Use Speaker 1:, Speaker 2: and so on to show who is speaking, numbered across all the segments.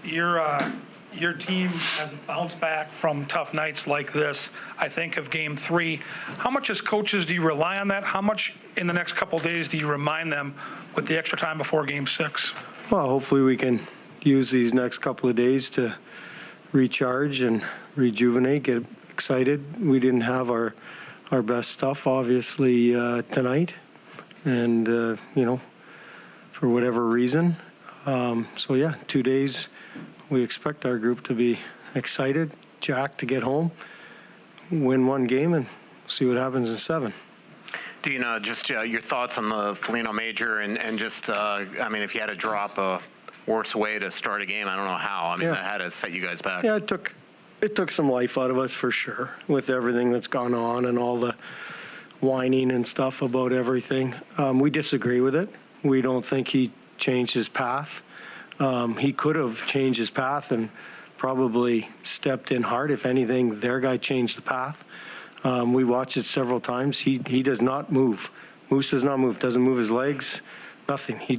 Speaker 1: Your team has bounced back from tough nights like this. I think of Game 3. How much as coaches do you rely on that? How much in the next couple of days do you remind them with the extra time before Game 6?
Speaker 2: Well, hopefully we can use these next couple of days to recharge and rejuvenate, get excited. We didn't have our best stuff, obviously, tonight. And, for whatever reason. 2 days. We expect our group to be excited, jacked to get home, win one game, and see what happens in 7.
Speaker 3: Dean, just your thoughts on the Foligno Major and just, if you had to drop a worse way to start a game, I don't know how. That had to set you guys back.
Speaker 2: Yeah, it took some life out of us for sure with everything that's gone on and all the whining and stuff about everything. We disagree with it. We don't think he changed his path. He could have changed his path and probably stepped in hard. If anything, their guy changed the path. We watched it several times. He does not move. Moose does not move. Doesn't move his legs. Nothing. He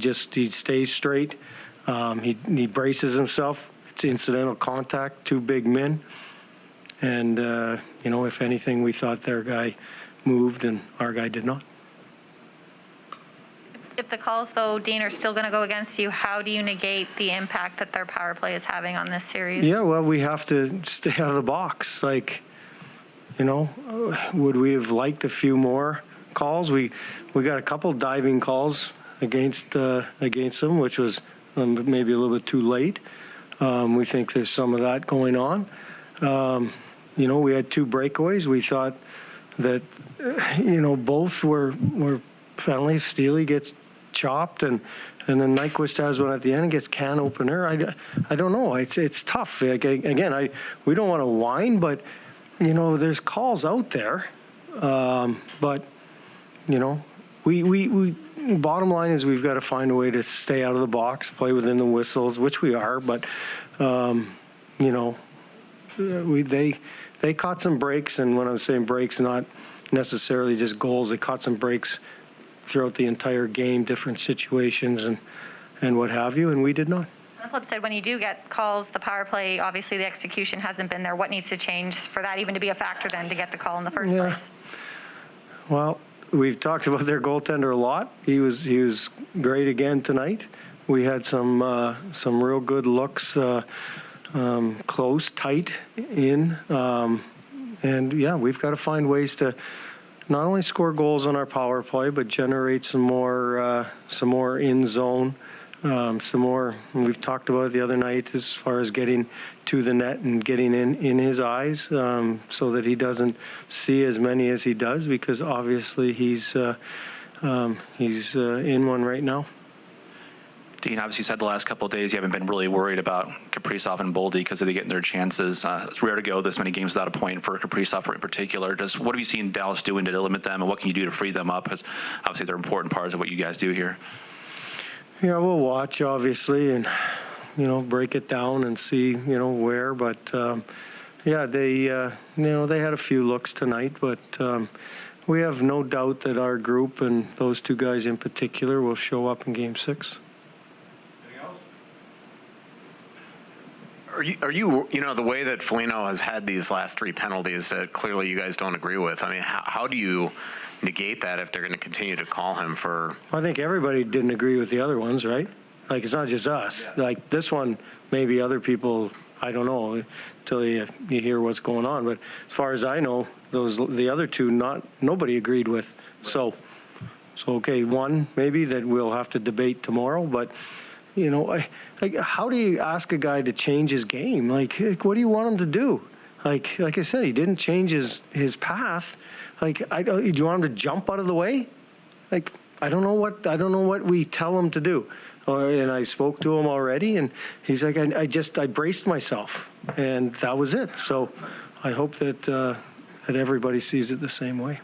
Speaker 2: stays straight. He braces himself. It's incidental contact. 2 big men. And if anything, we thought their guy moved and our guy did not.
Speaker 4: If the calls, though, Dean, are still going to go against you, how do you negate the impact that their power play is having on this series?
Speaker 2: Yeah, well, we have to stay out of the box. Would we have liked a few more calls? We got a couple diving calls against them, which was maybe a little bit too late. We think there's some of that going on. We had 2 breakaways. We thought that, both were penalties. Steely gets chopped, and then Nyquist has one at the end and gets can opener. I don't know. It's tough. We don't want to whine, but there's calls out there. We bottom line is we've got to find a way to stay out of the box, play within the whistles, which we are. But they caught some breaks, and when I'm saying breaks, not necessarily just goals. They caught some breaks throughout the entire game, different situations and what have you, and we did not.
Speaker 4: On the flip side, when you do get calls, the power play, obviously the execution hasn't been there. What needs to change for that even to be a factor then to get the call in the first place?
Speaker 2: Well, we've talked about their goaltender a lot. He was great again tonight. We had some real good looks, close, tight in, we've got to find ways to not only score goals on our power play, but generate some more in zone, some more. We've talked about it the other night as far as getting to the net and getting in his eyes, so that he doesn't see as many as he does, because obviously he's in one right now.
Speaker 5: Dean, obviously you said the last couple of days you haven't been really worried about Kaprizov and Boldy because they're getting their chances. It's rare to go this many games without a point for Kaprizov in particular. Just what have you seen Dallas doing to limit them, and what can you do to free them up? Because obviously they're important parts of what you guys do here.
Speaker 2: Yeah, we'll watch, obviously, and, break it down and see, where. But, they had a few looks tonight, but we have no doubt that our group and those 2 guys in particular will show up in Game 6.
Speaker 3: Are you the way that Foligno has had these last 3 penalties that clearly you guys don't agree with? How do you negate that if they're going to continue to call him for?
Speaker 2: I think everybody didn't agree with the other ones, right? It's not just us. Yeah. This one, maybe other people, I don't know, until you hear what's going on. But as far as I know, the other 2, nobody agreed with. Right. So okay, one maybe that we'll have to debate tomorrow, but. How do you ask a guy to change his game? What do you want him to do? Like I said, he didn't change his path. Do you want him to jump out of the way? I don't know what we tell him to do. And I spoke to him already, and he's like, I braced myself, and that was it. So I hope that everybody sees it the same way.